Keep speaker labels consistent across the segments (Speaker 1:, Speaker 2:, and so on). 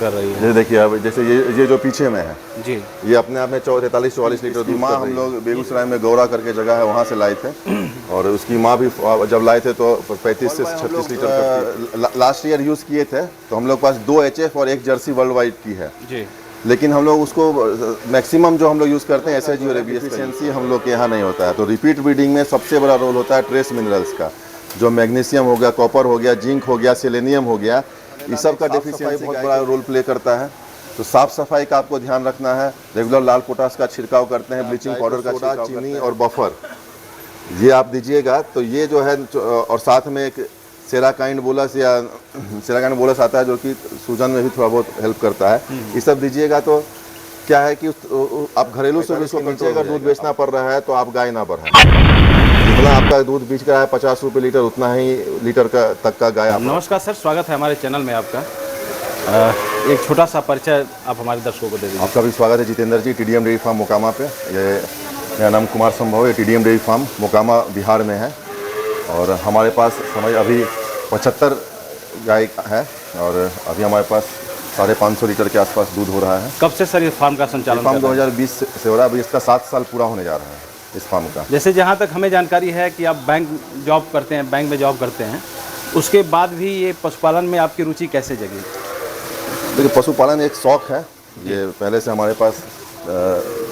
Speaker 1: कर रही है।
Speaker 2: जैसे देखिए अब जैसे ये जो पीछे में है
Speaker 1: जी,
Speaker 2: ये अपने आप में 43-44 लीटर दूध। माँ हम लोग बेगूसराय में गौरा करके जगह है वहाँ से लाए थे और उसकी माँ भी जब लाए थे तो 35 से 36 लीटर लास्ट ईयर यूज़ किए थे। तो हम लोग पास 2 HF और 1 जर्सी वर्ल्ड वाइड की है
Speaker 1: जी,
Speaker 2: लेकिन हम लोग उसको मैक्सिमम जो हम लोग यूज़ करते हैं SHG और एफिशिएंसी हम लोग के यहाँ नहीं होता है। तो रिपीट ब्रीडिंग में सबसे बड़ा रोल होता है ट्रेस मिनरल्स का, जो मैग्नीशियम हो गया, कॉपर हो गया, जिंक हो गया, सेलेनियम हो गया, इस सब का डेफिशिएंसी बहुत बड़ा रोल प्ले करता है। तो साफ़ सफाई का आपको ध्यान रखना है। रेगुलर लाल पोटास का छिड़काव करते हैं, ब्लीचिंग पाउडर का छिड़काव, चीनी और बफर ये आप दीजिएगा। तो ये जो है और साथ में एक सेराकाइंड बोलस या सेराकाइंड बोलस आता है जो कि सूजन में भी थोड़ा बहुत हेल्प करता है। ये सब दीजिएगा तो क्या है कि आप घरेलू से उसको नीचे अगर दूध बेचना पड़ रहा है तो आप गाय ना बढ़ाएं। जितना आपका दूध बेच रहा है 50 रुपये लीटर, उतना ही लीटर का तक का गाय आप।
Speaker 1: नमस्कार सर, स्वागत है हमारे चैनल में आपका। एक छोटा सा परिचय आप हमारे दर्शकों को दे दीजिए।
Speaker 2: आपका भी स्वागत है Jitendra ji, TDM dairy farm Mokama पे। ये मेरा नाम कुमार संभव है, TDM dairy farm Mokama Bihar में है और हमारे पास समझ अभी 75 गाय है और अभी हमारे पास 550 लीटर के आसपास दूध हो रहा है।
Speaker 1: कब से सर इस फार्म का संचालन
Speaker 2: फार्म
Speaker 1: कर रहे हैं?
Speaker 2: 2020 से हो रहा है। अभी इसका 7 साल पूरा होने जा रहा है इस फार्म का।
Speaker 1: जैसे जहाँ तक हमें जानकारी है कि आप बैंक में जॉब करते हैं, उसके बाद भी ये पशुपालन में आपकी रुचि कैसे जगी?
Speaker 2: देखिए पशुपालन एक शौक़ है। ये पहले से हमारे पास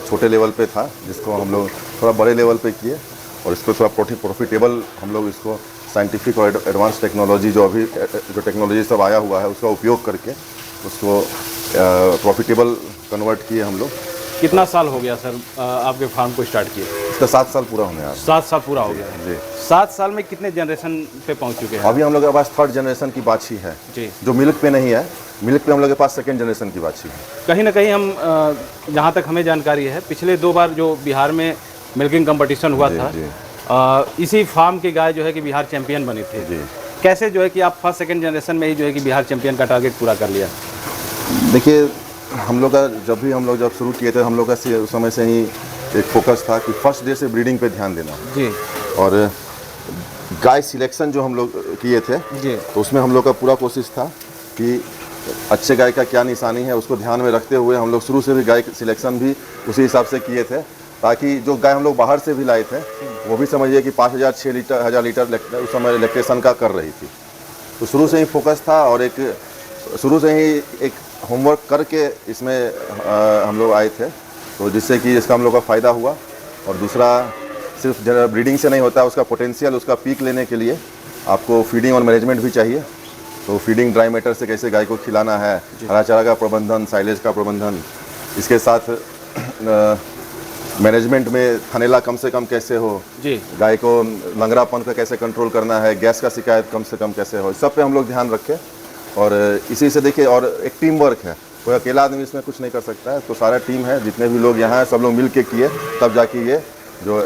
Speaker 2: छोटे लेवल पे था जिसको हम लोग थोड़ा बड़े लेवल पे किए और इसको थोड़ा प्रॉफिटेबल हम लोग इसको साइंटिफिक और एडवांस टेक्नोलॉजी जो टेक्नोलॉजी सब आया हुआ है उसका उपयोग करके उसको प्रॉफिटेबल कन्वर्ट किए हम लोग।
Speaker 1: कितना साल हो गया सर आपके फार्म को स्टार्ट किए?
Speaker 2: इसका 7 साल पूरा होने आ रहा है।
Speaker 1: 7 साल पूरा हो गया
Speaker 2: जी।
Speaker 1: 7 साल में कितने जनरेशन पे पहुंच चुके हैं?
Speaker 2: अभी हम लोग के पास 3rd जनरेशन की बाछी है
Speaker 1: जी,
Speaker 2: जो मिल्क पे नहीं है। मिल्क पे हम लोग के पास 2nd जनरेशन की बाछी है।
Speaker 1: कहीं ना कहीं हम जहाँ तक हमें जानकारी है पिछले 2 बार जो बिहार में मिल्किंग कंपटीशन हुआ था
Speaker 2: जी।
Speaker 1: इसी फार्म की गाय जो है कि बिहार चैंपियन बनी थी।
Speaker 2: जी।
Speaker 1: कैसे जो है कि आप 1st 2nd जनरेशन में ही जो है कि बिहार चैंपियन का टारगेट पूरा कर लिया?
Speaker 2: देखिए हम लोग का जब शुरू किए थे हम लोग का उस समय से ही एक फोकस था कि फर्स्ट डे से ब्रीडिंग पे ध्यान देना है।
Speaker 1: जी।
Speaker 2: और गाय सिलेक्शन जो हम लोग किए थे
Speaker 1: जी,
Speaker 2: तो उसमें हम लोग का पूरा कोशिश था कि अच्छे गाय का क्या निशानी है उसको ध्यान में रखते हुए हम लोग शुरू से भी गाय सिलेक्शन भी उसी हिसाब से किए थे ताकि जो गाय हम लोग बाहर से भी लाए थे वो भी समझिए कि 5000 6000 लीटर उस समय इलेक्ट्रेशन का कर रही थी। तो शुरू से ही फोकस था और शुरू से ही एक होमवर्क करके इसमें हम लोग आए थे तो जिससे कि इसका हम लोग का फ़ायदा हुआ। और दूसरा सिर्फ ब्रीडिंग से नहीं होता, उसका पोटेंशियल उसका पीक लेने के लिए आपको फीडिंग और मैनेजमेंट भी चाहिए। तो फीडिंग ड्राई मैटर से कैसे गाय को खिलाना है, हरा चारा का प्रबंधन, साइलेज का प्रबंधन, इसके साथ मैनेजमेंट में थनेला कम से कम कैसे हो
Speaker 1: जी,
Speaker 2: गाय को लंगड़ापन का कैसे कंट्रोल करना है, गैस का शिकायत कम से कम कैसे हो, इस सब पे हम लोग ध्यान रखें। और इसी से देखिए और एक टीम वर्क है, कोई अकेला आदमी इसमें कुछ नहीं कर सकता है। तो सारा टीम है, जितने भी लोग यहाँ हैं सब लोग मिल के किए तब जाके ये जो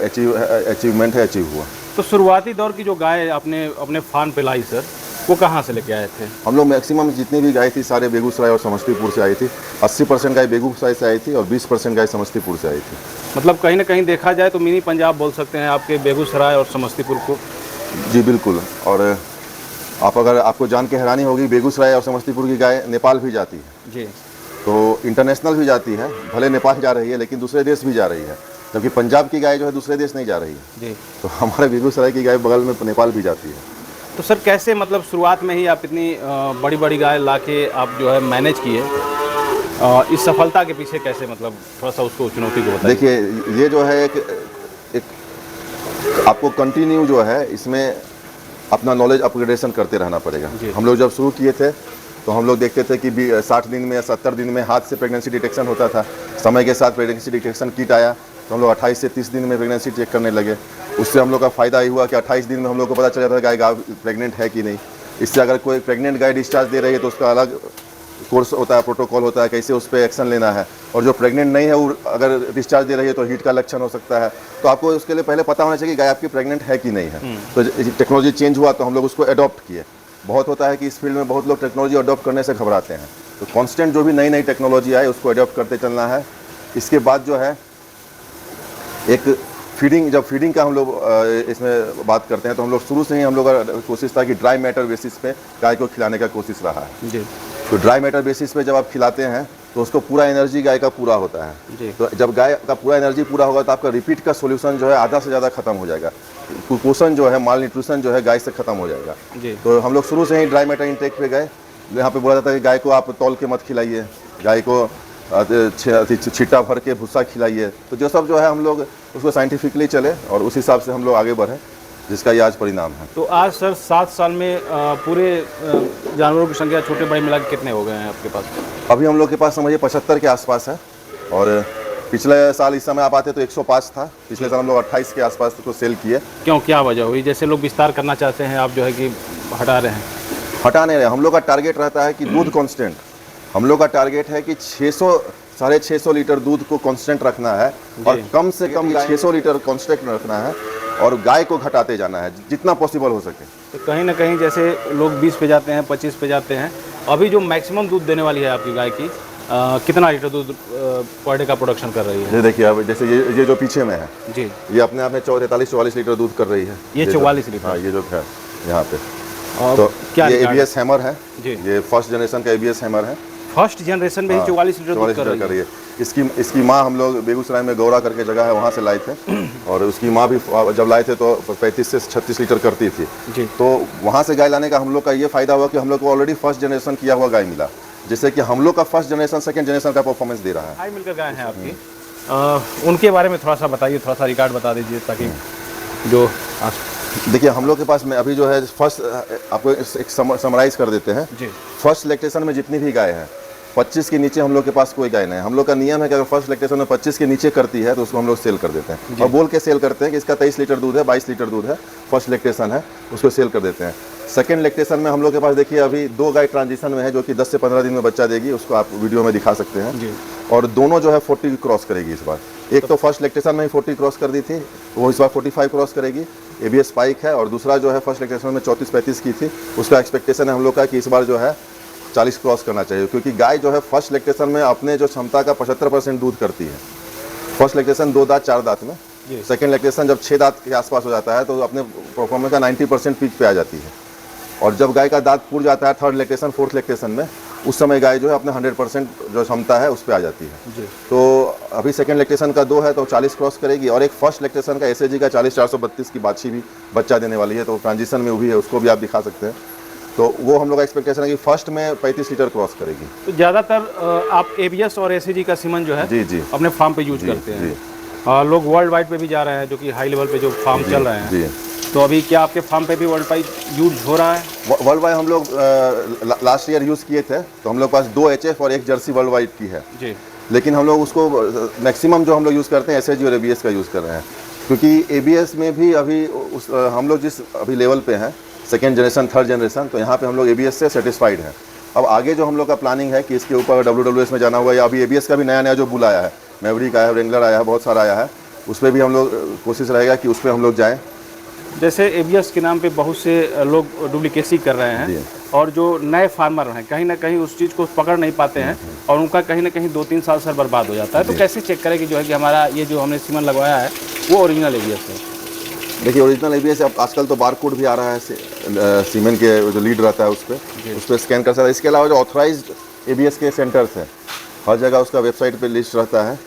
Speaker 2: अचीवमेंट है अचीव हुआ।
Speaker 1: तो शुरुआती दौर की जो गाय आपने अपने फार्म पे लाई सर, वो कहाँ से लेके आए थे?
Speaker 2: हम लोग मैक्सिमम जितनी भी गाय थी सारे बेगूसराय और समस्तीपुर से आई थी। 80% गाय बेगूसराय से आई थी और 20% गाय समस्तीपुर से आई थी।
Speaker 1: मतलब कहीं ना कहीं देखा जाए तो मिनी पंजाब बोल सकते हैं आपके बेगूसराय और समस्तीपुर को।
Speaker 2: जी बिल्कुल। और आपको जान के हैरानी होगी बेगूसराय और समस्तीपुर की गाय नेपाल भी जाती है
Speaker 1: जी,
Speaker 2: तो इंटरनेशनल भी जाती है, भले नेपाल जा रही है लेकिन दूसरे देश भी जा रही है, जबकि पंजाब की गाय जो है दूसरे देश नहीं जा रही है।
Speaker 1: जी।
Speaker 2: तो हमारे बेगूसराय की गाय बगल में नेपाल भी जाती है।
Speaker 1: तो सर कैसे मतलब शुरुआत में ही आप इतनी बड़ी बड़ी गाय ला के आप जो है मैनेज किए, इस सफलता के पीछे कैसे, मतलब थोड़ा सा उसको चुनौती को बताइए।
Speaker 2: देखिए ये जो है एक आपको कंटिन्यू जो है इसमें अपना नॉलेज अपग्रेडेशन करते रहना पड़ेगा। हम लोग जब शुरू किए थे तो हम लोग देखते थे कि 60 दिन में या 70 दिन में हाथ से प्रेगनेंसी डिटेक्शन होता था। समय के साथ प्रेगनेंसी डिटेक्शन किट आया तो हम लोग 28 से 30 दिन में प्रेगनेंसी चेक करने लगे। उससे हम लोग का फ़ायदा ये हुआ कि 28 दिन में हम लोग को पता चल जाता है गाय प्रेग्नेंट है कि नहीं। इससे अगर कोई प्रेग्नेंट गाय डिस्चार्ज दे रही है तो उसका अलग कोर्स होता है, प्रोटोकॉल होता है, कैसे उस पर एक्शन लेना है। और जो प्रेग्नेंट नहीं है वो अगर डिस्चार्ज दे रही है तो हीट का लक्षण हो सकता है। तो आपको उसके लिए पहले पता होना चाहिए कि गाय आपकी प्रेग्नेंट है कि नहीं है। तो टेक्नोलॉजी चेंज हुआ तो हम लोग उसको अडॉप्ट किए। बहुत होता है कि इस फील्ड में बहुत लोग टेक्नोलॉजी अडॉप्ट करने से घबराते हैं, तो कांस्टेंट जो भी नई नई टेक्नोलॉजी आए उसको अडॉप्ट करते चलना है। इसके बाद जो है एक फीडिंग, जब फीडिंग का हम लोग इसमें बात करते हैं तो हम लोग शुरू से ही हम लोग का कोशिश था कि ड्राई मैटर बेसिस पे गाय को खिलाने का कोशिश रहा है।
Speaker 1: जी।
Speaker 2: तो ड्राई मैटर बेसिस पे जब आप खिलाते हैं तो उसको पूरा एनर्जी गाय का पूरा होता है।
Speaker 1: जी।
Speaker 2: तो जब गाय का पूरा एनर्जी पूरा होगा तो आपका रिपीट का सोल्यूशन जो है आधा से ज़्यादा खत्म हो जाएगा, कुपोषण जो है, माल न्यूट्रिशन जो है गाय से खत्म हो जाएगा।
Speaker 1: जी।
Speaker 2: तो हम लोग शुरू से ही ड्राई मैटर इंटेक पे गए। यहाँ पे बोला जाता है कि गाय को आप तौल के मत खिलाइए, गाय को छिट्टा भर के भूसा खिलाइए। तो जो सब जो है हम लोग उसको साइंटिफिकली चले और उस हिसाब से हम लोग आगे बढ़े, जिसका ये आज परिणाम है।
Speaker 1: तो आज सर 7 साल में पूरे जानवरों की संख्या छोटे बड़े मिला के कितने हो गए हैं आपके पास?
Speaker 2: अभी हम लोग के पास समझिए 75 के आसपास है, और पिछले साल इस समय आप आते तो 105 था। पिछले साल हम लोग 28 के आसपास को सेल किए।
Speaker 1: क्यों, क्या वजह हुई? जैसे लोग विस्तार करना चाहते हैं, आप जो है कि हटा रहे हैं?
Speaker 2: हटा नहीं रहे। हम लोग का टारगेट रहता है कि दूध कांस्टेंट, हम लोग का टारगेट है कि 600-650 लीटर दूध को कांस्टेंट रखना है, और कम से कम 600 लीटर कांस्टेंट रखना है, और गाय को घटाते जाना है जितना पॉसिबल हो सके।
Speaker 1: तो कहीं ना कहीं जैसे लोग 20 पे जाते हैं, 25 पे जाते हैं, अभी जो मैक्सिमम दूध देने वाली है आपकी गाय की, कितना लीटर दूध पर डे का प्रोडक्शन कर रही है?
Speaker 2: ये देखिए, अब जैसे ये जो पीछे में है
Speaker 1: जी,
Speaker 2: ये अपने आप में 43-44 लीटर दूध कर रही है।
Speaker 1: ये 44 लीटर?
Speaker 2: हाँ, ये जो है यहाँ पे।
Speaker 1: और
Speaker 2: तो
Speaker 1: क्या
Speaker 2: ये ABS हैमर है
Speaker 1: जी,
Speaker 2: ये फर्स्ट जनरेशन का ABS हैमर है।
Speaker 1: फर्स्ट जनरेशन में ही 44 लीटर दूध कर रही है।
Speaker 2: इसकी माँ हम लोग बेगूसराय में गौरा करके जगह है, वहाँ से लाए थे, और उसकी माँ भी जब लाए थे तो 35 से 36 लीटर करती थी
Speaker 1: जी।
Speaker 2: तो वहाँ से गाय लाने का हम लोग का ये फायदा हुआ कि हम लोग को ऑलरेडी फर्स्ट जनरेशन किया हुआ गाय मिला, जिससे कि हम लोग का फर्स्ट जनरेशन सेकंड जनरेशन का परफॉर्मेंस दे रहा है।
Speaker 1: हाई मिलकर गाय है आपकी, उनके बारे में थोड़ा सा बताइए, थोड़ा सा रिकॉर्ड बता दीजिए, ताकि जो
Speaker 2: देखिए हम लोग के पास में अभी जो है फर्स्ट, आपको एक समराइज कर देते हैं
Speaker 1: जी।
Speaker 2: फर्स्ट लैक्टेशन में जितनी भी गाय है 25 के नीचे हम लोग के पास कोई गाय नहीं है। हम लोग का नियम है कि अगर फर्स्ट लैक्टेशन में 25 के नीचे करती है तो उसको हम लोग सेल कर देते हैं, और बोल के सेल करते हैं कि इसका 23 लीटर दूध है, 22 लीटर दूध है, फर्स्ट लैक्टेशन है, उसको सेल कर देते हैं। सेकंड लैक्टेशन में हम लोग के पास देखिए अभी 2 गाय ट्रांजिशन में है जो कि 10 से 15 दिन में बच्चा देगी, उसको आप वीडियो में दिखा सकते हैं
Speaker 1: जी।
Speaker 2: और दोनों जो है 40 क्रॉस करेगी इस बार। एक तो फर्स्ट लैक्टेशन में ही 40 क्रॉस कर दी थी, वो इस बार 45 क्रॉस करेगी। ABS स्पाइक है, और दूसरा जो है फर्स्ट लैक्टेशन में 34-35 की थी, उसका एक्सपेक्टेशन है हम लोग का कि इस बार जो है 40 क्रॉस करना चाहिए, क्योंकि गाय जो है फर्स्ट लैक्टेशन में अपने जो क्षमता का 75% दूध करती है। फर्स्ट लैक्टेशन 2 दांत 4 दांत में, सेकंड लैक्टेशन जब 6 दांत के आसपास हो जाता है तो अपने परफॉर्मेंस का 90% पीक पे आ जाती है, और जब गाय का दांत फूट जाता है थर्ड लैक्टेशन फोर्थ लैक्टेशन में, उस समय गाय जो है अपने 100% जो क्षमता है उस पर आ जाती है
Speaker 1: जी।
Speaker 2: तो अभी सेकंड लैक्टेशन का 2 है तो 40 क्रॉस करेगी, और एक फर्स्ट लैक्टेशन का SAG का 40-432 की बाछी भी बच्चा देने वाली है, तो ट्रांजिशन में वो भी है, उसको भी आप दिखा सकते हैं। तो वो हम लोग का एक्सपेक्टेशन है कि फर्स्ट में 35 लीटर क्रॉस करेगी।
Speaker 1: तो ज़्यादातर आप ABS और SAG का सीमन जो है
Speaker 2: जी
Speaker 1: अपने फार्म पे यूज करते हैं। लोग वर्ल्ड वाइड पे भी जा रहे हैं, जो कि हाई लेवल पे जो फार्म चल रहे हैं
Speaker 2: जी।
Speaker 1: तो अभी क्या आपके फार्म पे भी वर्ल्ड वाइड यूज हो रहा है?
Speaker 2: वर्ल्ड वाइड हम लोग लास्ट ईयर यूज़ किए थे, तो हम लोग पास 2 HF और 1 जर्सी वर्ल्ड वाइड की है
Speaker 1: जी।
Speaker 2: लेकिन हम लोग उसको मैक्सिमम जो हम लोग यूज़ करते हैं SAG और ABS का यूज़ कर रहे हैं, क्योंकि ABS में भी अभी हम लोग जिस अभी लेवल पे हैं सेकेंड जनरेशन थर्ड जनरेशन, तो यहाँ पे हम लोग ABS से सेटिस्फाइड हैं। अब आगे जो हम लोग का प्लानिंग है कि इसके ऊपर WWS में जाना हुआ, या अभी ABS का भी नया जो बुल आया है, मैवरिक आया है, रेंगलर आया है, बहुत सारा आया है, उस पर भी हम लोग कोशिश रहेगा कि उस पर हम लोग जाएँ।
Speaker 1: जैसे ABS के नाम पे बहुत से लोग डुप्लीकेसी कर रहे हैं, और जो नए फार्मर हैं कहीं ना कहीं उस चीज़ को पकड़ नहीं पाते हैं, और उनका कहीं ना कहीं 2-3 साल सर बर्बाद हो जाता है। तो कैसे चेक करें कि जो है कि हमारा ये जो हमने सीमन लगवाया है वो ओरिजिनल ABS है?
Speaker 2: देखिए ओरिजिनल ABS आजकल तो बारकोड भी आ रहा है, सीमेंट के जो लीड रहता है उस पर स्कैन कर सकता है। इसके अलावा जो ऑथराइज्ड ABS के सेंटर्स हैं, हर जगह उसका वेबसाइट पे लिस्ट रहता है,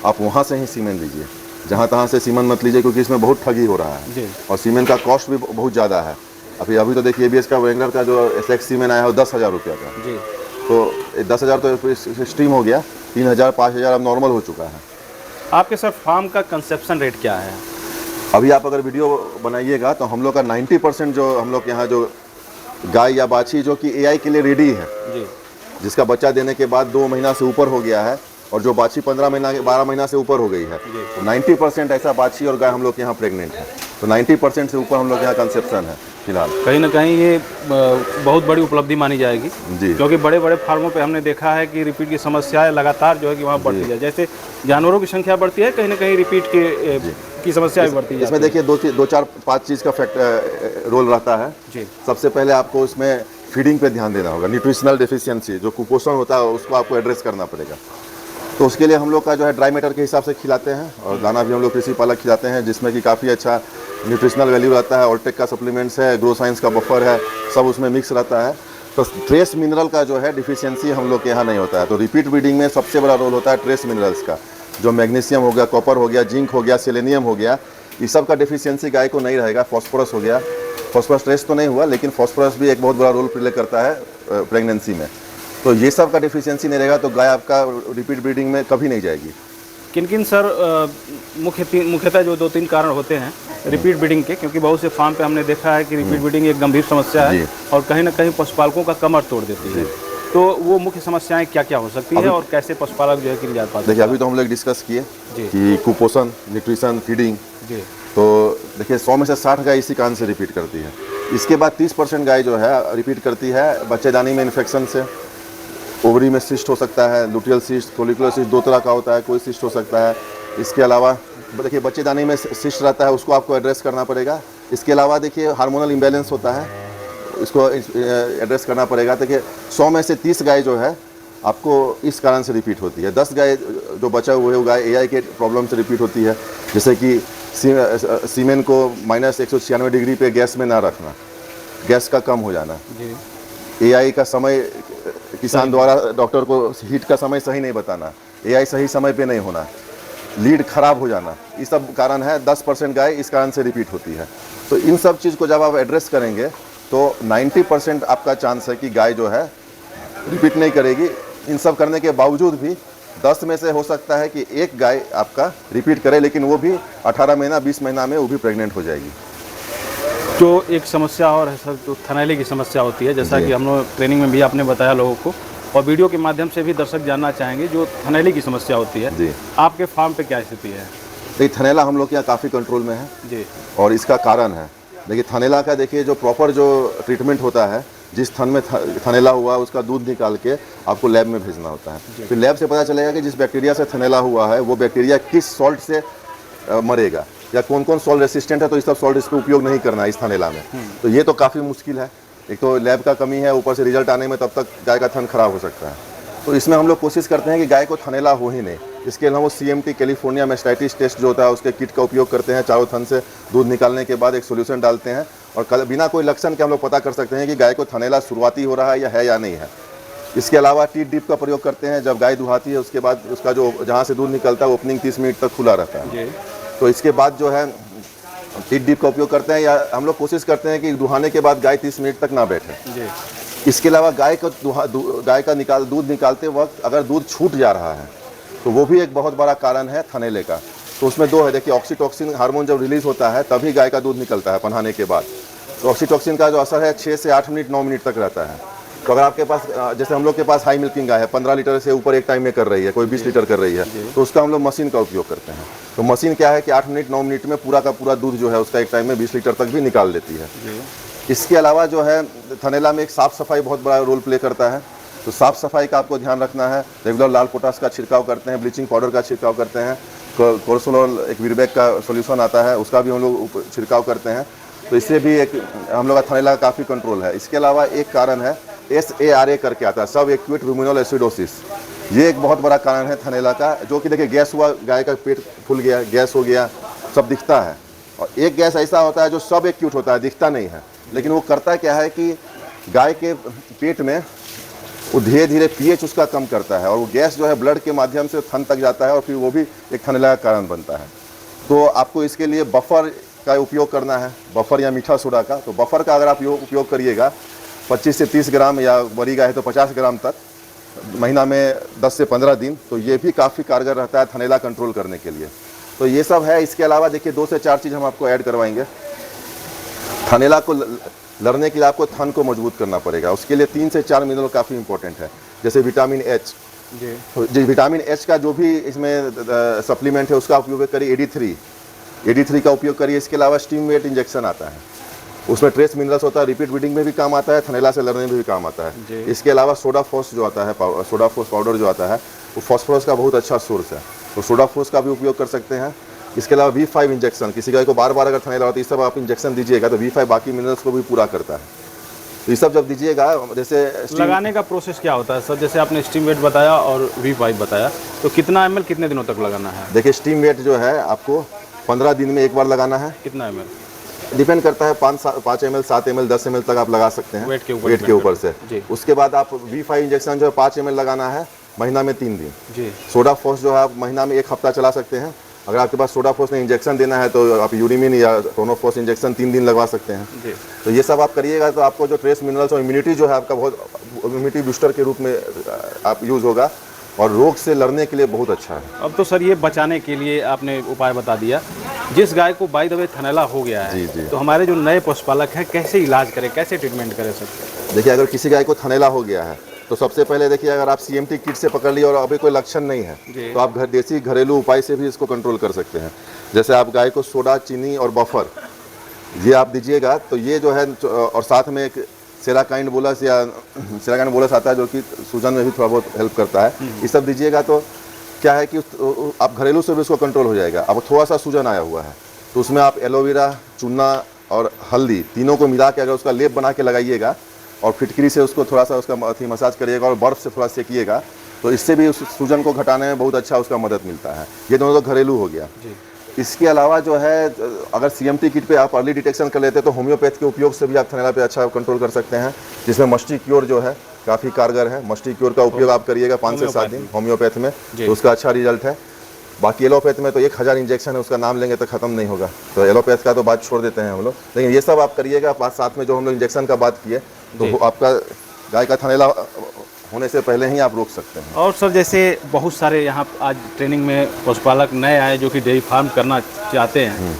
Speaker 2: आप वहाँ से ही सीमेंट लीजिए, जहाँ तहाँ से सीमेंट मत लीजिए, क्योंकि इसमें बहुत ठगी हो रहा है और सीमेंट का कॉस्ट भी बहुत ज़्यादा है। अभी तो देखिए ABS का रेंगलर का जो SX सीमेंट आया है वो 10,000 रुपये का जी। तो 10,000 तो स्ट्रीम हो गया, 3,000 5,000 अब नॉर्मल हो चुका है।
Speaker 1: आपके सर फार्म का कंसेप्शन रेट क्या है?
Speaker 2: अभी आप अगर वीडियो बनाइएगा तो हम लोग का 90% जो हम लोग यहाँ जो गाय या बाछी जो कि AI के लिए रेडी है जी, जिसका बच्चा देने के बाद 2 महीना से ऊपर हो गया है, और जो बाछी 12 महीना से ऊपर हो गई है, तो 90% ऐसा बाछी और गाय हम लोग के यहाँ प्रेग्नेंट है। तो 90% से ऊपर हम लोग यहाँ कंसेप्शन है फिलहाल।
Speaker 1: कहीं ना कहीं ये बहुत बड़ी उपलब्धि मानी जाएगी जी, क्योंकि बड़े बड़े फार्मों पे हमने देखा है कि रिपीट की समस्याएं लगातार जो है कि वहाँ बढ़ती है। जैसे जानवरों की संख्या बढ़ती है, कहीं ना कहीं रिपीट की समस्या भी बढ़ती है।
Speaker 2: इसमें देखिए 2-4-5 चीज़ का रोल रहता है जी। सबसे पहले आपको इसमें फीडिंग पे ध्यान देना होगा, न्यूट्रिशनल डेफिशिएंसी जो कुपोषण होता है उसको आपको एड्रेस करना पड़ेगा। तो उसके लिए हम लोग का जो है ड्राई मैटर के हिसाब से खिलाते हैं, और दाना भी हम लोग कृषि पालक खिलाते हैं, जिसमें कि काफ़ी अच्छा न्यूट्रिशनल वैल्यू रहता है। ऑल्टेक का सप्लीमेंट्स है, ग्रो साइंस का बफर है, सब उसमें मिक्स रहता है। तो ट्रेस मिनरल का जो है डिफिशियंसी हम लोग के यहाँ नहीं होता है। तो रिपीट ब्रीडिंग में सबसे बड़ा रोल होता है ट्रेस मिनरल्स का, जो मैग्नीशियम हो गया, कॉपर हो गया, जिंक हो गया, सेलेनियम हो गया, ये सब का डिफिशियंसी गाय को नहीं रहेगा। फॉस्फोरस हो गया, फॉस्फोरस ट्रेस तो नहीं हुआ लेकिन फॉस्फोरस भी एक बहुत बड़ा रोल प्ले करता है प्रेगनेंसी में। तो ये सब का डिफिशियंसी नहीं रहेगा तो गाय आपका रिपीट ब्रीडिंग में कभी नहीं जाएगी।
Speaker 1: किन किन सर मुख्यतः जो 2-3 कारण होते हैं रिपीट ब्रीडिंग के, क्योंकि बहुत से फार्म पे हमने देखा है कि रिपीट ब्रीडिंग एक गंभीर समस्या है और कहीं ना कहीं पशुपालकों का कमर तोड़ देती है। तो वो मुख्य समस्याएं क्या क्या हो सकती है और कैसे पशुपालक जो है कि निजात पाते हैं?
Speaker 2: देखिए, अभी तो हम लोग डिस्कस किए कि कुपोषण, न्यूट्रिशन, फीडिंग। तो देखिए 100 में से 60 गाय इसी कारण से रिपीट करती है। इसके बाद 30% गाय जो है रिपीट करती है बच्चेदानी में इन्फेक्शन से। ओवरी में सिस्ट हो सकता है, लुटियल सिस्ट, फोलिकुलर सिस्ट, 2 तरह का होता है, कोई सिस्ट हो सकता है। इसके अलावा देखिए बच्चेदानी में सिस्ट रहता है, उसको आपको एड्रेस करना पड़ेगा। इसके अलावा देखिए हार्मोनल इम्बैलेंस होता है, इसको एड्रेस करना पड़ेगा। देखिए 100 में से 30 गाय जो है आपको इस कारण से रिपीट होती है। 10 गाय जो बचा हुए वो गाय AI के प्रॉब्लम से रिपीट होती है, जैसे कि सीमेन को -196 डिग्री पे गैस में ना रखना, गैस का कम हो जाना, AI का समय किसान द्वारा डॉक्टर को हीट का समय सही नहीं बताना, AI सही समय पे नहीं होना, लीड खराब हो जाना, ये सब कारण है। 10% गाय इस कारण से रिपीट होती है। तो इन सब चीज़ को जब आप एड्रेस करेंगे तो 90% आपका चांस है कि गाय जो है रिपीट नहीं करेगी। इन सब करने के बावजूद भी 10 में से हो सकता है कि एक गाय आपका रिपीट करे, लेकिन वो भी 18 महीना 20 महीना में वो भी प्रेग्नेंट हो जाएगी।
Speaker 1: जो एक समस्या और है सर, जो थनैले की समस्या होती है, जैसा कि हम लोग ट्रेनिंग में भी आपने बताया लोगों को, और वीडियो के माध्यम से भी दर्शक जानना चाहेंगे, जो थनैले की समस्या होती है आपके फार्म पे क्या स्थिति है?
Speaker 2: देखिए थनैला हम लोग के यहाँ काफ़ी कंट्रोल में है
Speaker 1: जी, और
Speaker 2: इसका कारण है देखिए थनैला का देखिए जो प्रॉपर जो ट्रीटमेंट होता है, जिस थन में थनैला हुआ उसका दूध निकाल के आपको लैब में भेजना होता है। फिर लैब से पता चलेगा कि जिस बैक्टीरिया से थनैला हुआ है वो बैक्टीरिया किस सॉल्ट से मरेगा या कौन कौन सॉल्ट रेसिस्टेंट है, तो इस सब सॉल्ट इसका उपयोग नहीं करना है इस थनैला में। तो ये तो काफ़ी मुश्किल है, एक तो लैब का कमी है, ऊपर से रिजल्ट आने में तब तक गाय का थन खराब हो सकता है। तो इसमें हम लोग कोशिश करते हैं कि गाय को थनैला हो ही नहीं। इसके अलावा CMT कैलिफोर्निया मैस्टाइटिस टेस्ट जो होता है उसके किट का उपयोग करते हैं। चारों थन से दूध निकालने के बाद एक सोल्यूशन डालते हैं और बिना कोई लक्षण के हम लोग पता कर सकते हैं कि गाय को थनैला शुरुआती हो रहा है या नहीं है। इसके अलावा टीट डिप का प्रयोग करते हैं। जब गाय दुहाती है उसके बाद उसका जो जहाँ से दूध निकलता है ओपनिंग 30 मिनट तक खुला रहता है। तो इसके बाद जो है टीट डिप का उपयोग करते हैं, या हम लोग कोशिश करते हैं कि दुहाने के बाद गाय 30 मिनट तक ना बैठे। इसके अलावा गाय का दूध निकालते वक्त अगर दूध छूट जा रहा है तो वो भी एक बहुत बड़ा कारण है थनैले का। तो उसमें 2 है, देखिए ऑक्सीटोसिन हार्मोन जब रिलीज होता है तभी गाय का दूध निकलता है पन्हाने के बाद। तो ऑक्सीटोसिन का जो असर है 6 से 8 मिनट 9 मिनट तक रहता है। तो अगर आपके पास जैसे हम लोग के पास हाई मिल्किंग गाय है, 15 लीटर से ऊपर एक टाइम में कर रही है, कोई 20 लीटर कर रही है, तो उसका हम लोग मशीन का उपयोग करते हैं। तो मशीन क्या है कि 8 मिनट 9 मिनट में पूरा का पूरा दूध जो है उसका एक टाइम में 20 लीटर तक भी निकाल देती है। इसके अलावा जो है थनैला में एक साफ़ सफाई बहुत बड़ा रोल प्ले करता है। तो साफ़ सफाई का आपको ध्यान रखना है। रेगुलर लाल पोटास का छिड़काव करते हैं, ब्लीचिंग पाउडर का छिड़काव करते हैं, कोर्सोनोल एक वीरबैक का सोल्यूशन आता है उसका भी हम लोग छिड़काव करते हैं। तो इससे भी एक हम लोग का थनैला काफ़ी कंट्रोल है। इसके अलावा एक कारण है SARA करके आता है, सब एक्यूट रुमिनल एसिडोसिस। ये एक बहुत बड़ा कारण है थनैला का, जो कि देखिए गैस हुआ, गाय का पेट फूल गया, गैस हो गया, सब दिखता है। और एक गैस ऐसा होता है जो सब एक्यूट होता है, दिखता नहीं है, लेकिन वो करता क्या है कि गाय के पेट में वो धीरे धीरे pH उसका कम करता है और वो गैस जो है ब्लड के माध्यम से थन तक जाता है और फिर वो भी एक थनैला का कारण बनता है। तो आपको इसके लिए बफर का उपयोग करना है, बफर या मीठा सोडा का। तो बफर का अगर आप उपयोग करिएगा 25 से 30 ग्राम या बड़ी गाय है तो 50 ग्राम तक महीना में 10 से 15 दिन, तो ये भी काफ़ी कारगर रहता है थनैला कंट्रोल करने के लिए। तो ये सब है। इसके अलावा देखिए 2 से 4 चीज़ हम आपको ऐड करवाएंगे। थनैला को लड़ने के लिए आपको थन को मजबूत करना पड़ेगा, उसके लिए 3 से 4 मिनरल काफ़ी इंपॉर्टेंट है, जैसे विटामिन H। जी, विटामिन H का जो भी इसमें सप्लीमेंट है उसका उपयोग करिए। AD3 का उपयोग करिए। इसके अलावा स्टीम वेट इंजेक्शन आता है, उसमें ट्रेस मिनरल्स होता है, रिपीट ब्रीडिंग में भी काम आता है, थनैला से लड़ने में भी काम आता है। इसके अलावा सोडाफोस जो आता है, सोडाफोस पाउडर जो आता है, वो फॉस्फोरस का बहुत अच्छा सोर्स है, तो सोडाफोस का भी उपयोग कर सकते हैं। इसके अलावा V5 इंजेक्शन, किसी गाय को बार बार अगर थनैला होता है, ये सब आप इंजेक्शन दीजिएगा तो V5 बाकी मिनरल्स को भी पूरा करता है। तो ये सब जब दीजिएगा, जैसे
Speaker 1: लगाने का प्रोसेस क्या होता है सर? जैसे आपने स्टीम वेट बताया और V5 बताया, तो कितना ml कितने दिनों तक लगाना है?
Speaker 2: देखिए स्टीम वेट जो है आपको 15 दिन में एक बार लगाना है।
Speaker 1: कितना ml?
Speaker 2: डिपेंड करता है 5 ml 7 ml 10 ml तक आप लगा सकते हैं
Speaker 1: वेट के ऊपर
Speaker 2: वेट के ऊपर से।
Speaker 1: जी।
Speaker 2: उसके बाद आप V5 इंजेक्शन जो है 5 ml लगाना है महीना में 3 दिन।
Speaker 1: जी।
Speaker 2: सोडा फोस जो है आप महीना में 1 हफ्ता चला सकते हैं। अगर आपके पास सोडा फोस में इंजेक्शन देना है तो आप यूरिमिन या टोनोफोस इंजेक्शन 3 दिन लगवा सकते हैं।
Speaker 1: जी।
Speaker 2: तो ये सब आप करिएगा तो आपको जो ट्रेस मिनरल्स और इम्यूनिटी जो है आपका बहुत इम्यूनिटी बूस्टर के रूप में आप यूज़ होगा और रोग से लड़ने के लिए बहुत अच्छा है।
Speaker 1: अब तो सर ये बचाने के लिए आपने उपाय बता दिया। जिस गाय को बाय द वे थनैला हो गया है,
Speaker 2: जी, जी।
Speaker 1: तो हमारे जो नए पशुपालक हैं कैसे इलाज करें, कैसे ट्रीटमेंट करें सर?
Speaker 2: देखिए, अगर किसी गाय को थनैला हो गया है तो सबसे पहले देखिए, अगर आप CMT किट से पकड़ लिए और अभी कोई लक्षण नहीं है तो आप देसी घरेलू उपाय से भी इसको कंट्रोल कर सकते हैं। जैसे आप गाय को सोडा, चीनी और बफर ये आप दीजिएगा तो ये जो है, और साथ में एक सेराकाइन बोलस या सेराकाइन बोलस आता है जो कि सूजन में भी थोड़ा बहुत हेल्प करता है। ये सब दीजिएगा तो क्या है कि आप घरेलू से भी उसको कंट्रोल हो जाएगा। अब थोड़ा सा सूजन आया हुआ है तो उसमें आप एलोवेरा, चूना और हल्दी तीनों को मिला के अगर उसका लेप बना के लगाइएगा और फिटकरी से उसको थोड़ा सा उसका मसाज करिएगा और बर्फ़ से थोड़ा सेकिएगा तो इससे भी उस सूजन को घटाने में बहुत अच्छा उसका मदद मिलता है। ये दोनों तो घरेलू हो गया। इसके अलावा जो है, अगर CMT किट पे आप अर्ली डिटेक्शन कर लेते हैं तो होम्योपैथ के उपयोग से भी आप थनैला पे अच्छा कंट्रोल कर सकते हैं, जिसमें मस्टी क्योर जो है काफ़ी कारगर है। मस्टी क्योर का उपयोग आप करिएगा 5 से 7 दिन होम्योपैथ में, तो उसका अच्छा रिजल्ट है। बाकी एलोपैथ में तो 1000 इंजेक्शन है, उसका नाम लेंगे तो ख़त्म नहीं होगा, तो एलोपैथ का तो बात छोड़ देते हैं हम लोग। लेकिन ये सब आप करिएगा 5-7 में जो हम लोग इंजेक्शन का बात किए तो आपका गाय का थनैला होने से पहले ही आप रोक सकते हैं।
Speaker 1: और सर जैसे बहुत सारे यहाँ आज ट्रेनिंग में पशुपालक नए आए जो कि डेयरी फार्म करना चाहते हैं,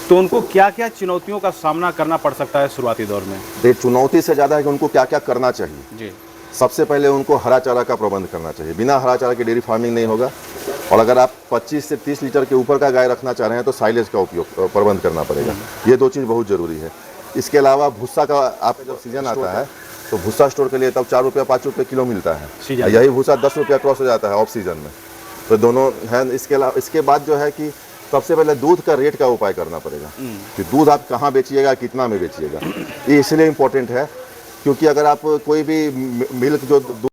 Speaker 1: तो उनको क्या क्या चुनौतियों का सामना करना पड़ सकता है शुरुआती दौर में?
Speaker 2: तो चुनौती से ज़्यादा है कि उनको क्या क्या करना चाहिए।
Speaker 1: जी।
Speaker 2: सबसे पहले उनको हरा चारा का प्रबंध करना चाहिए। बिना हरा चारा के डेयरी फार्मिंग नहीं होगा। और अगर आप 25 से 30 लीटर के ऊपर का गाय रखना चाह रहे हैं तो साइलेज का उपयोग प्रबंध करना पड़ेगा। ये 2 चीज़ बहुत ज़रूरी है। इसके अलावा भूसा का आप जब सीजन आता है तो भूसा स्टोर के लिए तब 4 रुपया 5 रुपये किलो मिलता है। यही भूसा 10 रुपया क्रॉस हो जाता है ऑफ सीजन में। तो दोनों हैं। इसके अलावा इसके बाद जो है कि सबसे पहले दूध का रेट का उपाय करना पड़ेगा कि दूध आप कहाँ बेचिएगा, कितना में बेचिएगा। ये इसलिए इम्पोर्टेंट है क्योंकि अगर आप कोई भी मिल्क जो